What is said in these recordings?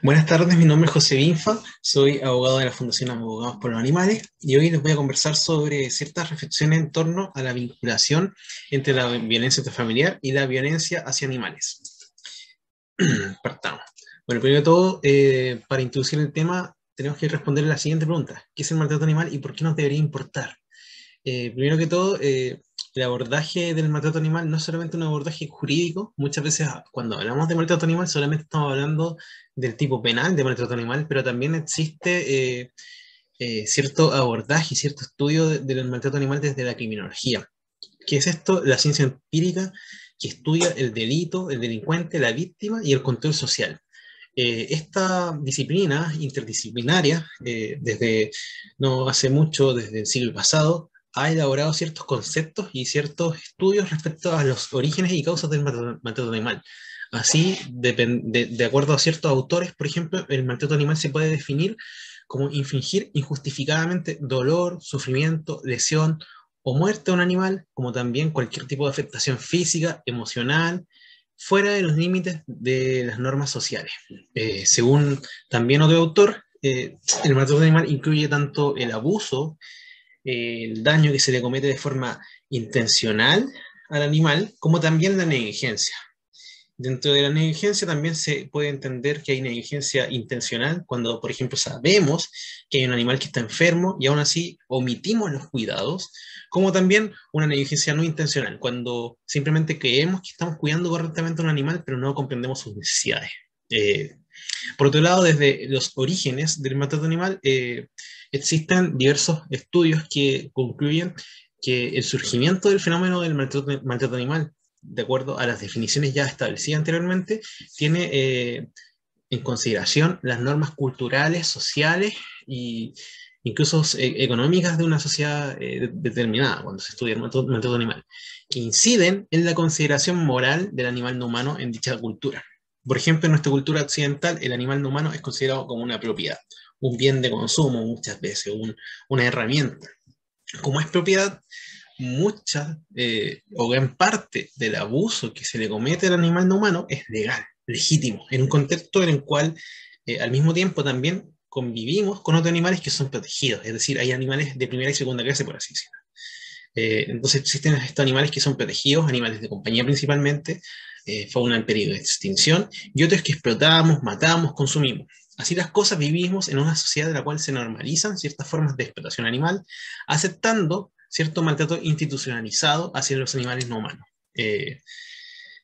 Buenas tardes, mi nombre es José Binfa, soy abogado de la Fundación Abogados por los Animales y hoy les voy a conversar sobre ciertas reflexiones en torno a la vinculación entre la violencia intrafamiliar y la violencia hacia animales. Partamos. Bueno, primero de todo, para introducir el tema, tenemos que responder la siguiente pregunta: ¿qué es el maltrato animal y por qué nos debería importar? Primero que todo, el abordaje del maltrato animal no es solamente un abordaje jurídico. Muchas veces cuando hablamos de maltrato animal solamente estamos hablando del tipo penal de maltrato animal, pero también existe cierto abordaje y cierto estudio del maltrato animal desde la criminología. ¿Qué es esto? La ciencia empírica que estudia el delito, el delincuente, la víctima y el control social. Esta disciplina interdisciplinaria, desde no hace mucho, desde el siglo pasado, ha elaborado ciertos conceptos y ciertos estudios respecto a los orígenes y causas del maltrato animal. Así, de acuerdo a ciertos autores, por ejemplo, el maltrato animal se puede definir como infligir injustificadamente dolor, sufrimiento, lesión o muerte a un animal, como también cualquier tipo de afectación física, emocional, fuera de los límites de las normas sociales. Según también otro autor, el maltrato animal incluye tanto el abuso, el daño que se le comete de forma intencional al animal, como también la negligencia. Dentro de la negligencia también se puede entender que hay negligencia intencional cuando, por ejemplo, sabemos que hay un animal que está enfermo y aún así omitimos los cuidados, como también una negligencia no intencional, cuando simplemente creemos que estamos cuidando correctamente a un animal, pero no comprendemos sus necesidades. Eh, por otro lado, desde los orígenes del maltrato animal, existen diversos estudios que concluyen que el surgimiento del fenómeno del maltrato animal, de acuerdo a las definiciones ya establecidas anteriormente, tiene en consideración las normas culturales, sociales e incluso económicas de una sociedad determinada cuando se estudia el maltrato animal, que inciden en la consideración moral del animal no humano en dicha cultura. Por ejemplo, en nuestra cultura occidental, el animal no humano es considerado como una propiedad, un bien de consumo muchas veces, una herramienta. Como es propiedad, mucha o gran parte del abuso que se le comete al animal no humano es legal, legítimo, en un contexto en el cual al mismo tiempo también convivimos con otros animales que son protegidos, es decir, hay animales de primera y segunda clase, por así decirlo. Entonces existen estos animales que son protegidos, animales de compañía principalmente, fauna en peligro de extinción, y otros que explotamos, matamos, consumimos. Así las cosas, vivimos en una sociedad en la cual se normalizan ciertas formas de explotación animal, aceptando cierto maltrato institucionalizado hacia los animales no humanos. Eh,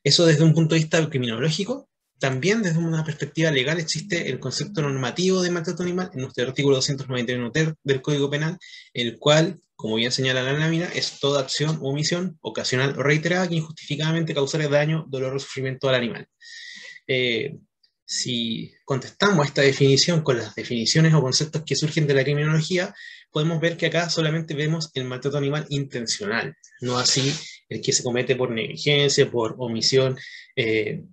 Eso desde un punto de vista criminológico. También desde una perspectiva legal existe el concepto normativo de maltrato animal en nuestro artículo 291 del Código Penal, el cual, como bien señala la lámina, es toda acción o omisión ocasional o reiterada que injustificadamente causara daño, dolor o sufrimiento al animal. Eh, si contestamos a esta definición con las definiciones o conceptos que surgen de la criminología, podemos ver que acá solamente vemos el maltrato animal intencional, no así el que se comete por negligencia, por omisión eh,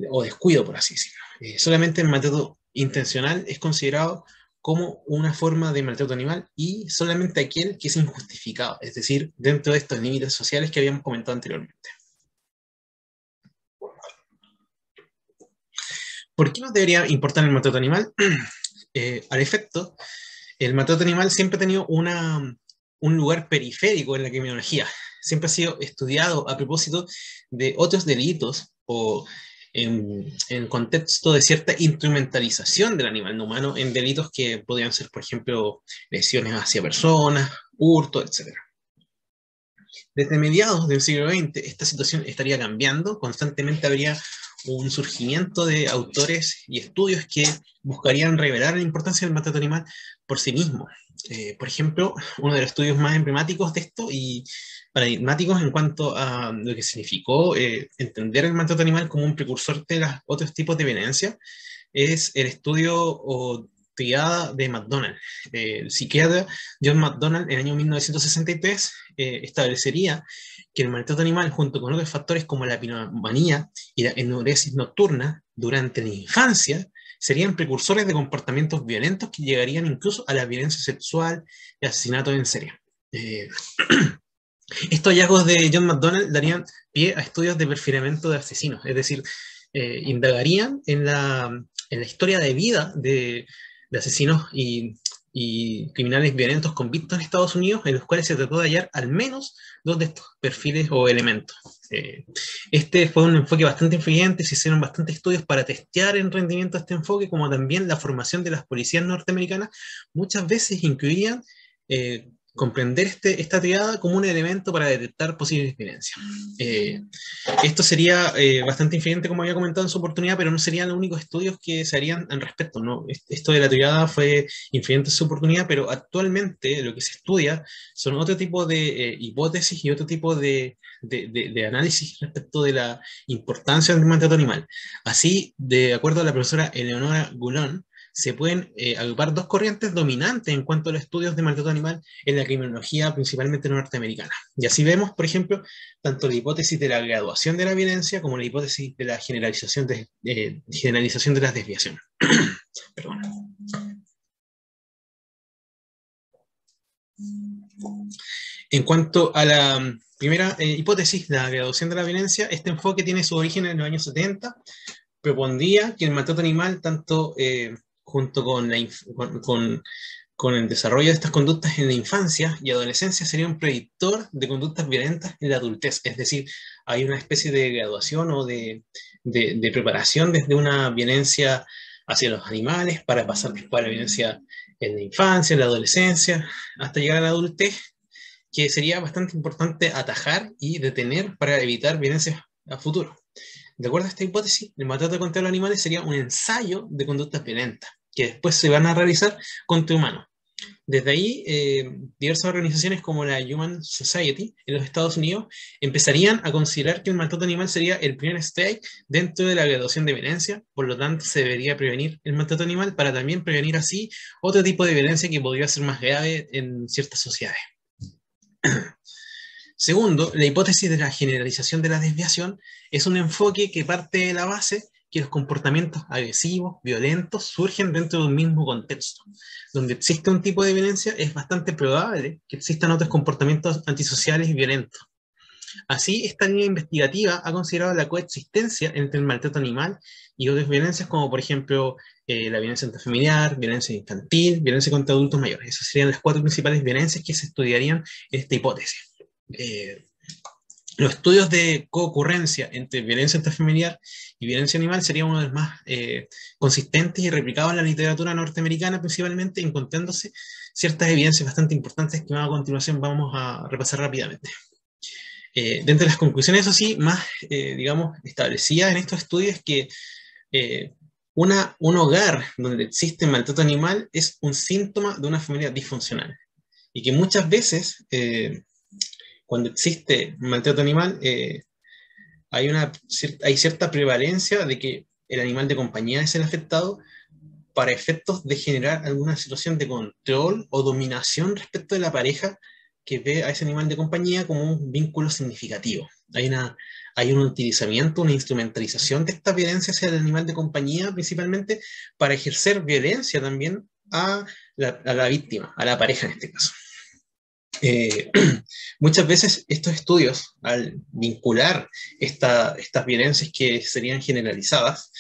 o descuido, por así decirlo. Solamente el maltrato intencional es considerado como una forma de maltrato animal y solamente aquel que es injustificado, es decir, dentro de estos límites sociales que habíamos comentado anteriormente. ¿Por qué nos debería importar el maltrato animal? Al efecto, el maltrato animal siempre ha tenido un lugar periférico en la criminología. Siempre ha sido estudiado a propósito de otros delitos o en contexto de cierta instrumentalización del animal no humano en delitos que podrían ser, por ejemplo, lesiones hacia personas, hurto, etc. Desde mediados del siglo XX, esta situación estaría cambiando. Constantemente habría un surgimiento de autores y estudios que buscarían revelar la importancia del maltrato animal por sí mismo. Por ejemplo, uno de los estudios más emblemáticos de esto y paradigmáticos en cuanto a lo que significó entender el maltrato animal como un precursor de los otros tipos de violencia es el estudio o triada de McDonald. El psiquiatra John McDonald en el año 1963 establecería que el maltrato animal, junto con otros factores como la epimanía y la enuresis nocturna durante la infancia, serían precursores de comportamientos violentos que llegarían incluso a la violencia sexual y asesinatos en serie. Eh, Estos hallazgos de John McDonald darían pie a estudios de perfilamiento de asesinos, es decir, indagarían en la historia de vida de asesinos y criminales violentos convictos en Estados Unidos, en los cuales se trató de hallar al menos dos de estos perfiles o elementos. Este fue un enfoque bastante influyente, se hicieron bastantes estudios para testear el rendimiento de este enfoque, como también la formación de las policías norteamericanas, muchas veces incluían comprender esta triada como un elemento para detectar posibles violencias. Esto sería bastante influyente, como había comentado en su oportunidad, pero no serían los únicos estudios que se harían al respecto, ¿no? Esto de la triada fue influyente en su oportunidad, pero actualmente lo que se estudia son otro tipo de hipótesis y otro tipo de análisis respecto de la importancia del maltrato animal. Así, de acuerdo a la profesora Eleonora Goulon, se pueden agrupar dos corrientes dominantes en cuanto a los estudios de maltrato animal en la criminología principalmente norteamericana. Y así vemos, por ejemplo, tanto la hipótesis de la graduación de la violencia como la hipótesis de la generalización de las desviaciones. Perdón. En cuanto a la primera hipótesis, la graduación de la violencia, este enfoque tiene su origen en los años 70, propondría que el maltrato animal, tanto junto con el desarrollo de estas conductas en la infancia y adolescencia, sería un predictor de conductas violentas en la adultez. Es decir, hay una especie de graduación o de preparación desde una violencia hacia los animales para pasar después a la violencia en la infancia, en la adolescencia, hasta llegar a la adultez, que sería bastante importante atajar y detener para evitar violencias a futuro. De acuerdo a esta hipótesis, el maltrato contra los animales sería un ensayo de conductas violentas, que después se van a realizar contra humanos. Desde ahí, diversas organizaciones como la Human Society en los Estados Unidos empezarían a considerar que el maltrato animal sería el primer stage dentro de la graduación de violencia, por lo tanto se debería prevenir el maltrato animal para también prevenir así otro tipo de violencia que podría ser más grave en ciertas sociedades. Segundo, la hipótesis de la generalización de la desviación es un enfoque que parte de la base que los comportamientos agresivos, violentos, surgen dentro de un mismo contexto. Donde existe un tipo de violencia, es bastante probable que existan otros comportamientos antisociales y violentos. Así, esta línea investigativa ha considerado la coexistencia entre el maltrato animal y otras violencias, como por ejemplo la violencia intrafamiliar, violencia infantil, violencia contra adultos mayores. Esas serían las cuatro principales violencias que se estudiarían en esta hipótesis. Los estudios de coocurrencia entre violencia intrafamiliar y violencia animal serían uno de los más consistentes y replicados en la literatura norteamericana, principalmente encontrándose ciertas evidencias bastante importantes que a continuación vamos a repasar rápidamente. Dentro de las conclusiones, eso sí, más, digamos, establecidas en estos estudios es que un hogar donde existe maltrato animal es un síntoma de una familia disfuncional. Y que muchas veces, cuando existe maltrato animal, hay cierta prevalencia de que el animal de compañía es el afectado para efectos de generar alguna situación de control o dominación respecto de la pareja que ve a ese animal de compañía como un vínculo significativo. Hay un utilizamiento, una instrumentalización de esta violencia hacia el animal de compañía, principalmente para ejercer violencia también a la víctima, a la pareja en este caso. Muchas veces estos estudios, al vincular estas violencias que serían generalizadas,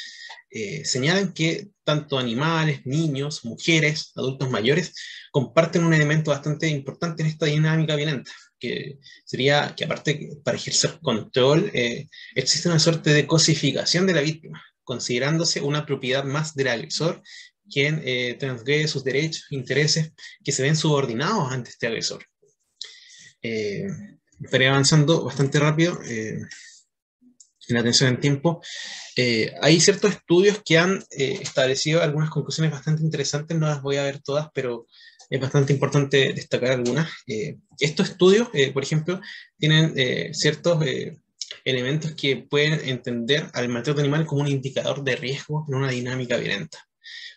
señalan que tanto animales, niños, mujeres, adultos mayores, comparten un elemento bastante importante en esta dinámica violenta, que sería que aparte para ejercer control, existe una suerte de cosificación de la víctima, considerándose una propiedad más del agresor, quien transgrede sus derechos, intereses, que se ven subordinados ante este agresor. Estaré avanzando bastante rápido en la atención en tiempo. Hay ciertos estudios que han establecido algunas conclusiones bastante interesantes, no las voy a ver todas, pero es bastante importante destacar algunas. Estos estudios, por ejemplo, tienen ciertos elementos que pueden entender al maltrato animal como un indicador de riesgo en una dinámica violenta.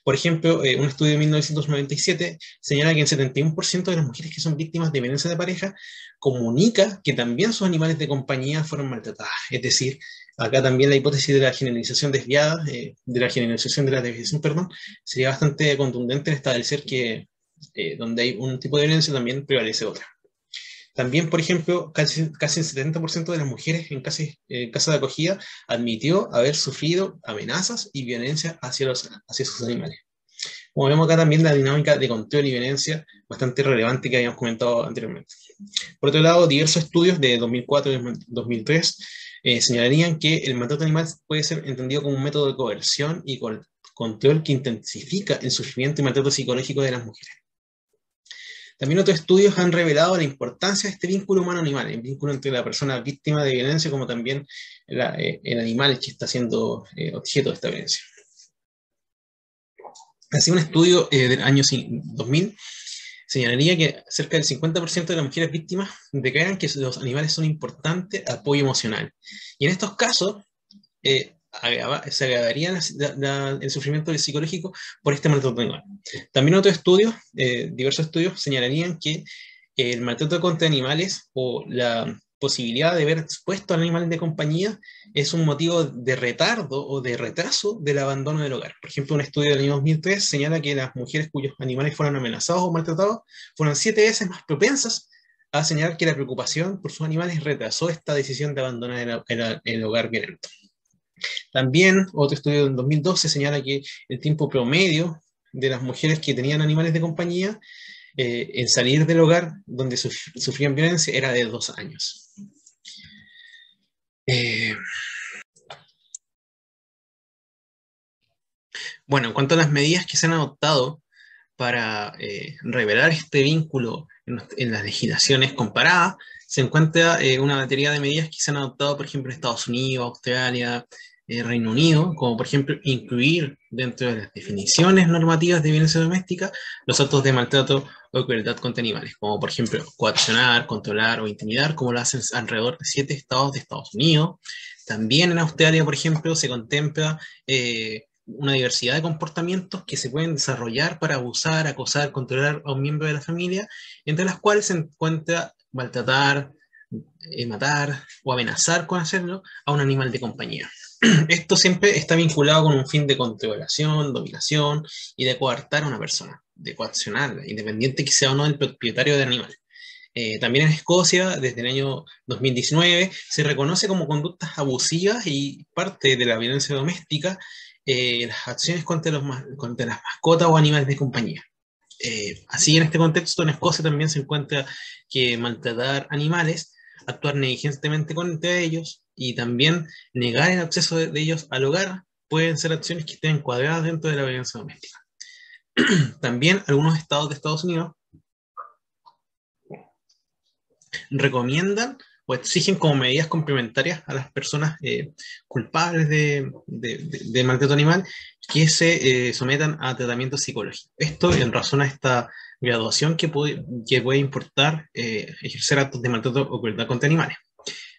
Por ejemplo, un estudio de 1997 señala que el 71% de las mujeres que son víctimas de violencia de pareja comunica que también sus animales de compañía fueron maltratados. Es decir, acá también la hipótesis de la generalización desviada, perdón, sería bastante contundente en establecer que donde hay un tipo de violencia también prevalece otra. También, por ejemplo, casi el 70% de las mujeres en casa de acogida admitió haber sufrido amenazas y violencia hacia sus animales. Como vemos acá también la dinámica de control y violencia bastante relevante que habíamos comentado anteriormente. Por otro lado, diversos estudios de 2004 y 2003 señalarían que el maltrato animal puede ser entendido como un método de coerción y control que intensifica el sufrimiento y maltrato psicológico de las mujeres. También otros estudios han revelado la importancia de este vínculo humano-animal, el vínculo entre la persona víctima de violencia como también el animal que está siendo objeto de esta violencia. Así, un estudio del año 2000 señalaría que cerca del 50% de las mujeres víctimas declaran que los animales son un importante apoyo emocional. Y en estos casos, se agravaría el sufrimiento psicológico por este maltrato animal. También otros estudios, diversos estudios, señalarían que el maltrato contra animales o la posibilidad de ver expuesto al animal de compañía es un motivo de retardo o de retraso del abandono del hogar. Por ejemplo, un estudio del año 2003 señala que las mujeres cuyos animales fueron amenazados o maltratados fueron 7 veces más propensas a señalar que la preocupación por sus animales retrasó esta decisión de abandonar el hogar violento. También otro estudio del 2012 señala que el tiempo promedio de las mujeres que tenían animales de compañía en salir del hogar donde sufrían violencia era de 2 años. Bueno, en cuanto a las medidas que se han adoptado para revelar este vínculo en las legislaciones comparadas, se encuentra una batería de medidas que se han adoptado, por ejemplo, en Estados Unidos, Australia, Reino Unido, como por ejemplo incluir dentro de las definiciones normativas de violencia doméstica los actos de maltrato o crueldad contra animales, como por ejemplo coaccionar, controlar o intimidar, como lo hacen alrededor de 7 estados de Estados Unidos. También en Australia, por ejemplo, se contempla una diversidad de comportamientos que se pueden desarrollar para abusar, acosar, controlar a un miembro de la familia, entre las cuales se encuentra maltratar, matar o amenazar con hacerlo a un animal de compañía. Esto siempre está vinculado con un fin de controlación, dominación y de coartar a una persona, de coaccionarla, independiente que sea o no el propietario del animal. También en Escocia, desde el año 2019, se reconoce como conductas abusivas y parte de la violencia doméstica las acciones contra las mascotas o animales de compañía. Así, en este contexto, en Escocia también se encuentra que maltratar animales, actuar negligentemente contra ellos y también negar el acceso de ellos al hogar pueden ser acciones que estén encuadradas dentro de la violencia doméstica. También algunos estados de Estados Unidos recomiendan o exigen como medidas complementarias a las personas culpables de maltrato animal que se sometan a tratamiento psicológico. Esto en razón a esta graduación que puede importar ejercer actos de maltrato o crueldad contra animales.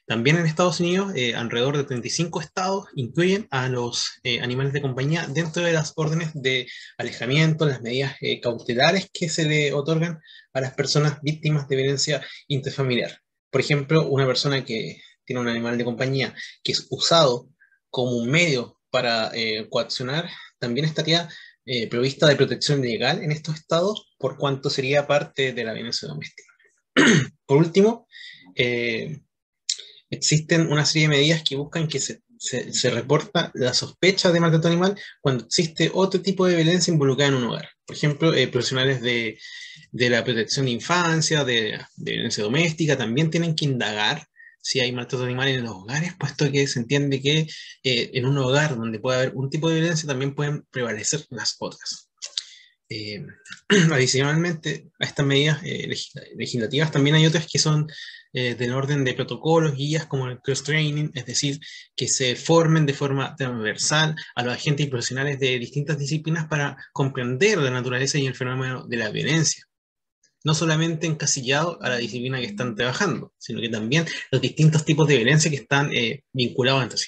También en Estados Unidos, alrededor de 35 estados incluyen a los animales de compañía dentro de las órdenes de alejamiento, las medidas cautelares que se le otorgan a las personas víctimas de violencia intrafamiliar. Por ejemplo, una persona que tiene un animal de compañía que es usado como un medio para coaccionar, también estaría provista de protección legal en estos estados, por cuanto sería parte de la violencia doméstica. Por último, existen una serie de medidas que buscan que se reporta la sospecha de maltrato animal cuando existe otro tipo de violencia involucrada en un hogar. Por ejemplo, profesionales de la protección de infancia, de violencia doméstica, también tienen que indagar si hay maltrato animal en los hogares, puesto que se entiende que en un hogar donde puede haber un tipo de violencia también pueden prevalecer las otras. Adicionalmente a estas medidas legislativas también hay otras que son del orden de protocolos, guías como el cross-training, es decir, que se formen de forma transversal a los agentes y profesionales de distintas disciplinas para comprender la naturaleza y el fenómeno de la violencia, no solamente encasillado a la disciplina que están trabajando, sino que también los distintos tipos de violencia que están vinculados entre sí.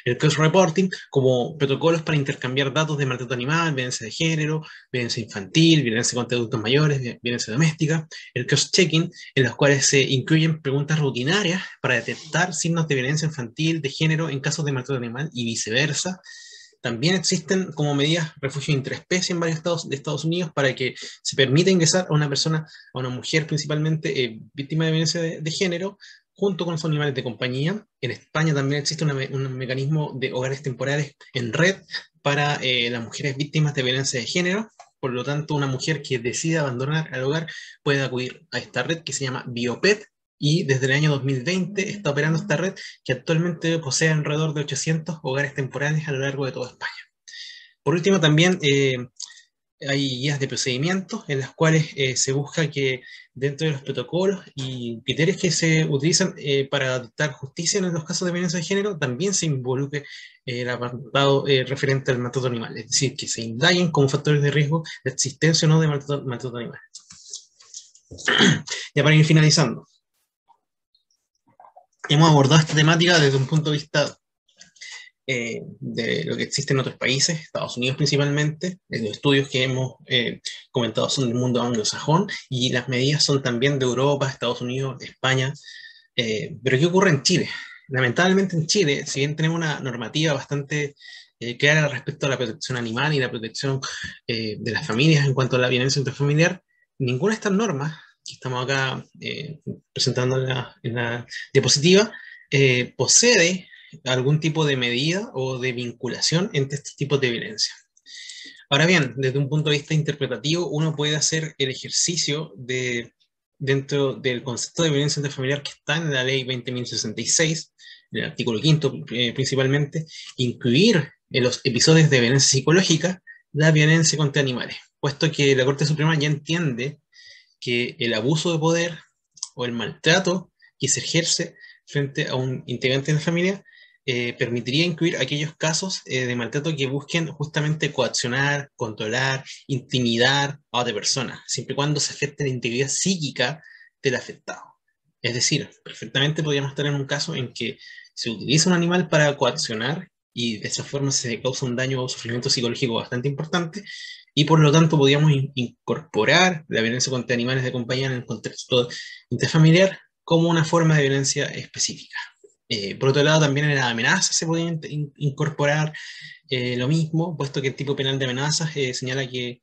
El cross-reporting como protocolos para intercambiar datos de maltrato animal, violencia de género, violencia infantil, violencia contra adultos mayores, violencia doméstica. El cross-checking, en los cuales se incluyen preguntas rutinarias para detectar signos de violencia infantil, de género en casos de maltrato animal y viceversa. También existen como medidas refugio interespecie en varios estados de Estados Unidos para que se permita ingresar a una persona, a una mujer principalmente víctima de violencia de género, junto con los animales de compañía. En España también existe un mecanismo de hogares temporales en red para las mujeres víctimas de violencia de género. Por lo tanto, una mujer que decida abandonar el hogar puede acudir a esta red que se llama Biopet, y desde el año 2020 está operando esta red que actualmente posee alrededor de 800 hogares temporales a lo largo de toda España. Por último, también hay guías de procedimientos en las cuales se busca que dentro de los protocolos y criterios que se utilizan para dictar justicia en los casos de violencia de género, también se involucre el apartado referente al maltrato animal, es decir, que se indaguen como factores de riesgo la existencia o no de maltrato animal. Ya para ir finalizando, hemos abordado esta temática desde un punto de vista de lo que existe en otros países, Estados Unidos principalmente. Los estudios que hemos comentado son del mundo anglosajón y las medidas son también de Europa, Estados Unidos, España. Pero ¿qué ocurre en Chile? Lamentablemente en Chile, si bien tenemos una normativa bastante clara respecto a la protección animal y la protección de las familias en cuanto a la violencia intrafamiliar, ninguna de estas normas que estamos acá presentando en la diapositiva posee algún tipo de medida o de vinculación entre estos tipos de violencia. Ahora bien, desde un punto de vista interpretativo, uno puede hacer el ejercicio dentro del concepto de violencia intrafamiliar que está en la ley 20.066, en el artículo 5 principalmente, incluir en los episodios de violencia psicológica la violencia contra animales, puesto que la Corte Suprema ya entiende que el abuso de poder o el maltrato que se ejerce frente a un integrante de la familia permitiría incluir aquellos casos de maltrato que busquen justamente coaccionar, controlar, intimidar a otra persona, siempre y cuando se afecte la integridad psíquica del afectado. Es decir, perfectamente podríamos estar en un caso en que se utiliza un animal para coaccionar y de esa forma se causa un daño o sufrimiento psicológico bastante importante, y por lo tanto podríamos incorporar la violencia contra animales de compañía en el contexto interfamiliar como una forma de violencia específica. Por otro lado, también en las amenazas se puede incorporar lo mismo, puesto que el tipo penal de amenazas señala que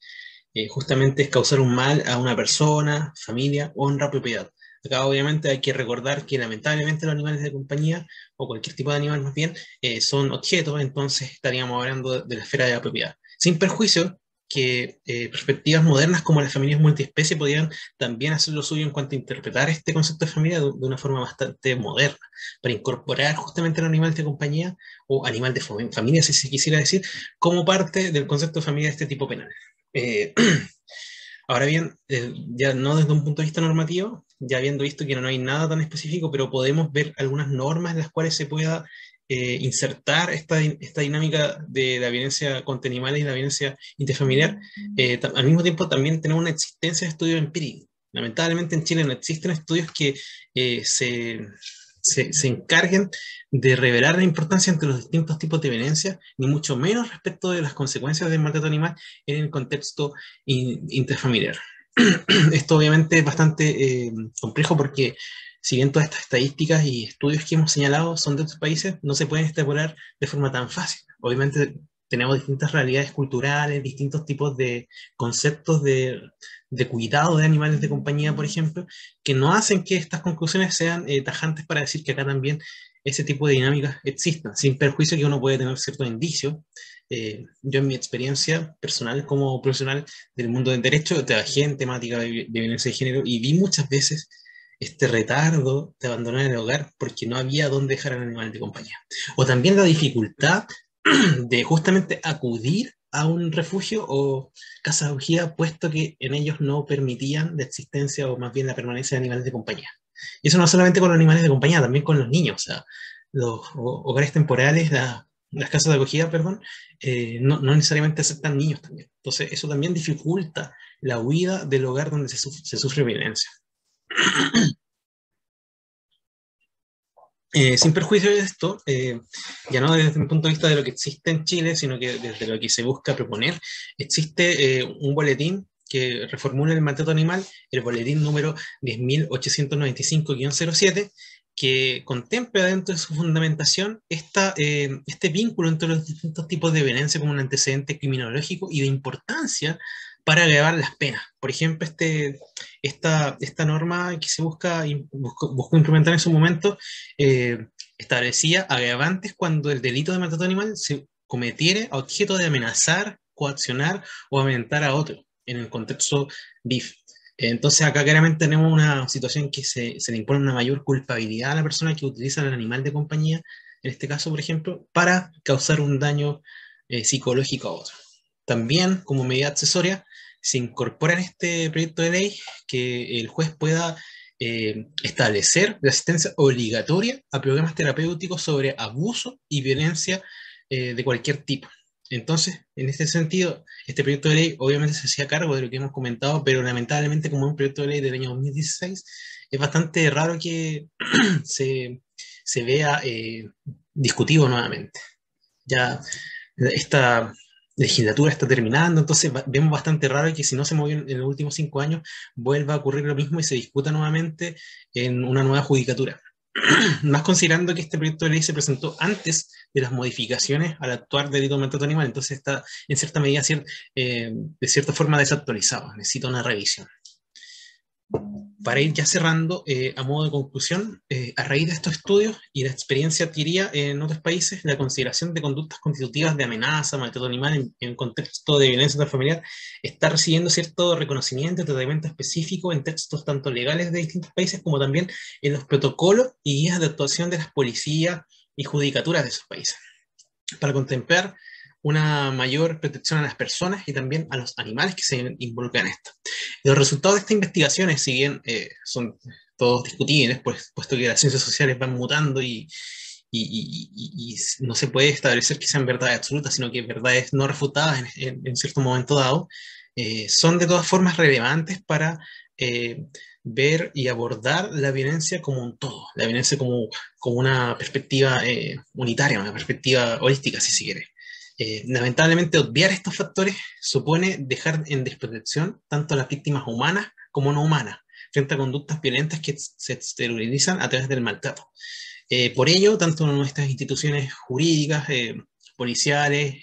justamente es causar un mal a una persona, familia, honra, propiedad. Acá obviamente hay que recordar que lamentablemente los animales de compañía, o cualquier tipo de animal más bien, son objetos, entonces estaríamos hablando de la esfera de la propiedad. Sin perjuicio que perspectivas modernas como las familias multiespecie podrían también hacer lo suyo en cuanto a interpretar este concepto de familia de una forma bastante moderna, para incorporar justamente al animal de compañía, o animal de familia, si se quisiera decir, como parte del concepto de familia de este tipo penal. Eh, Ahora bien, ya no desde un punto de vista normativo, ya habiendo visto que no hay nada tan específico, pero podemos ver algunas normas en las cuales se pueda insertar esta dinámica de la violencia contra animales y la violencia interfamiliar. Al mismo tiempo también tenemos una existencia de estudios empíricos. Lamentablemente en Chile no existen estudios que se encarguen de revelar la importancia entre los distintos tipos de violencia, ni mucho menos respecto de las consecuencias del maltrato animal en el contexto interfamiliar. Esto obviamente es bastante complejo porque si bien todas estas estadísticas y estudios que hemos señalado son de otros países, no se pueden extrapolar de forma tan fácil. Obviamente tenemos distintas realidades culturales, distintos tipos de conceptos de cuidado de animales de compañía, por ejemplo, que no hacen que estas conclusiones sean tajantes para decir que acá también ese tipo de dinámicas existan, sin perjuicio que uno puede tener ciertos indicios. Yo en mi experiencia personal como profesional del mundo del derecho trabajé en temática de violencia de género y vi muchas veces este retardo de abandonar el hogar porque no había dónde dejar al animal de compañía. O también la dificultad de justamente acudir a un refugio o casa de acogida, puesto que en ellos no permitían la existencia o más bien la permanencia de animales de compañía. Y eso no solamente con los animales de compañía, también con los niños. O sea, los hogares temporales, las casas de acogida, perdón, no necesariamente aceptan niños también. Entonces, eso también dificulta la huida del hogar donde se sufre violencia. Sin perjuicio de esto, ya no desde un punto de vista de lo que existe en Chile, sino que desde lo que se busca proponer, existe un boletín que reformula el maltrato animal, el boletín número 10.895-07, que contemple dentro de su fundamentación este vínculo entre los distintos tipos de violencia como un antecedente criminológico y de importancia para elevar las penas. Por ejemplo, esta norma que se buscó implementar en su momento establecía agravantes cuando el delito de maltrato animal se cometiere a objeto de amenazar, coaccionar o amenazar a otro en el contexto BIF. Entonces acá claramente tenemos una situación que se le impone una mayor culpabilidad a la persona que utiliza el animal de compañía, en este caso, por ejemplo, para causar un daño psicológico a otro. También, como medida accesoria, se incorpora en este proyecto de ley que el juez pueda establecer la asistencia obligatoria a programas terapéuticos sobre abuso y violencia de cualquier tipo. Entonces, en este sentido, este proyecto de ley obviamente se hacía cargo de lo que hemos comentado, pero lamentablemente como es un proyecto de ley del año 2016, es bastante raro que se vea discutido nuevamente. Ya esta legislatura está terminando, entonces vemos bastante raro que si no se movió en los últimos 5 años, vuelva a ocurrir lo mismo y se discuta nuevamente en una nueva judicatura. Más considerando que este proyecto de ley se presentó antes de las modificaciones al actual delito de maltrato animal, entonces está en cierta medida de cierta forma desactualizado, necesita una revisión. Para ir ya cerrando, a modo de conclusión, a raíz de estos estudios y la experiencia adquirida en otros países, la consideración de conductas constitutivas de amenaza, maltrato animal en contexto de violencia intrafamiliar está recibiendo cierto reconocimiento y tratamiento específico en textos tanto legales de distintos países como también en los protocolos y guías de actuación de las policías y judicaturas de esos países, para contemplar una mayor protección a las personas y también a los animales que se involucran en esto. Los resultados de estas investigaciones, si bien son todos discutibles, puesto que las ciencias sociales van mutando y no se puede establecer que sean verdades absolutas, sino que verdades no refutadas en cierto momento dado, son de todas formas relevantes para ver y abordar la violencia como un todo, la violencia como una perspectiva unitaria, una perspectiva holística, si se quiere. Lamentablemente, obviar estos factores supone dejar en desprotección tanto a las víctimas humanas como no humanas, frente a conductas violentas que se exteriorizan a través del maltrato. Por ello, tanto nuestras instituciones jurídicas, policiales,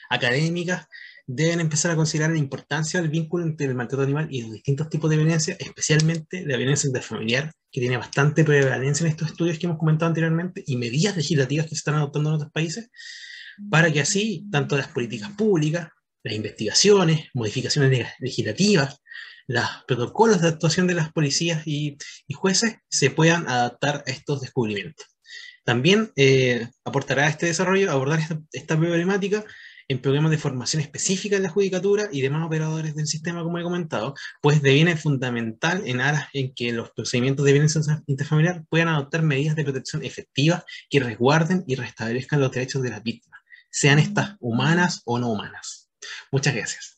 académicas, deben empezar a considerar la importancia del vínculo entre el maltrato animal y los distintos tipos de violencia, especialmente la violencia intrafamiliar, que tiene bastante prevalencia en estos estudios que hemos comentado anteriormente, y medidas legislativas que se están adoptando en otros países, para que así tanto las políticas públicas, las investigaciones, modificaciones legislativas, los protocolos de actuación de las policías y jueces se puedan adaptar a estos descubrimientos. También aportará a este desarrollo abordar esta problemática en programas de formación específica en la judicatura y demás operadores del sistema, como he comentado, pues deviene fundamental en aras en que los procedimientos de violencia intrafamiliar puedan adoptar medidas de protección efectivas que resguarden y restablezcan los derechos de las víctimas, sean estas humanas o no humanas. Muchas gracias.